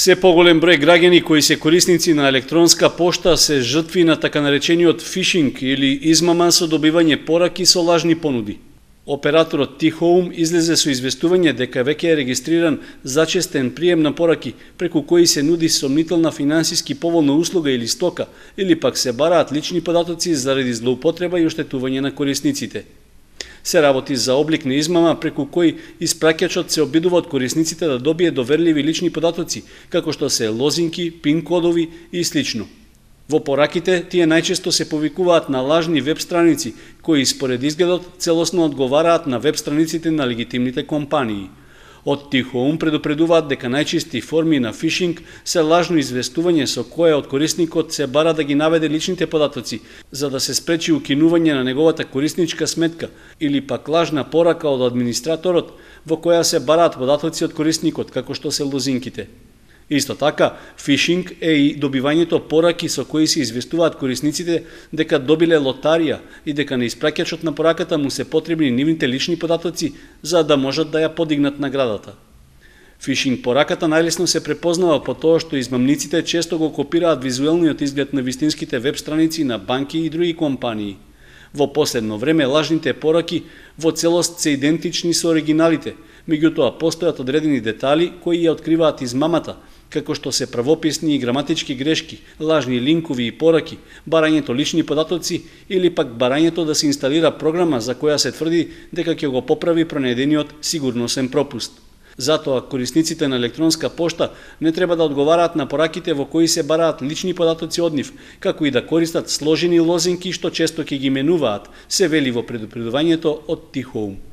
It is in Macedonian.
Се поголем број граѓани кои се корисници на електронска пошта се жртви на така наречениот фишинг или измама со добивање пораки со лажни понуди. Операторот T-Home излезе со известување дека веќе е регистриран зачестен прием на пораки преку кои се нуди сомнителна финансиски поволна услуга или стока, или пак се бараат лични податоци заради злоупотреба и оштетување на корисниците. Се работи за облик на измама преку кој испраќачот се обидува од корисниците да добие доверливи лични податоци, како што се лозинки, пин-кодови и слично. Во пораките, тие најчесто се повикуваат на лажни веб страници, кои според изгледот целосно одговараат на веб страниците на легитимните компании. Од T-Home предупредуваат дека најчисти форми на фишинг се лажно известување со кое од корисникот се бара да ги наведе личните податоци, за да се спречи укинување на неговата корисничка сметка, или пак лажна порака од администраторот во која се бараат податоци од корисникот, како што се лозинките. Исто така, фишинг е и добивањето пораки со кои се известуваат корисниците дека добиле лотарија и дека на испраќачот на пораката му се потребни нивните лични податоци за да можат да ја подигнат наградата. Фишинг пораката најлесно се препознава по тоа што измамниците често го копираат визуелниот изглед на вистинските веб страници на банки и други компании. Во последно време лажните пораки во целост се идентични со оригиналите, меѓутоа постојат одредени детали кои ја откриваат измамата, како што се правописни и граматички грешки, лажни линкови и пораки, барањето лични податоци или пак барањето да се инсталира програма за која се тврди дека ќе го поправи пронајдениот сигурносен пропуст. Затоа корисниците на електронска пошта не треба да одговараат на пораките во кои се бараат лични податоци од нив, како и да користат сложени лозинки што често ќе ги менуваат, се вели во предупредувањето од T-Home.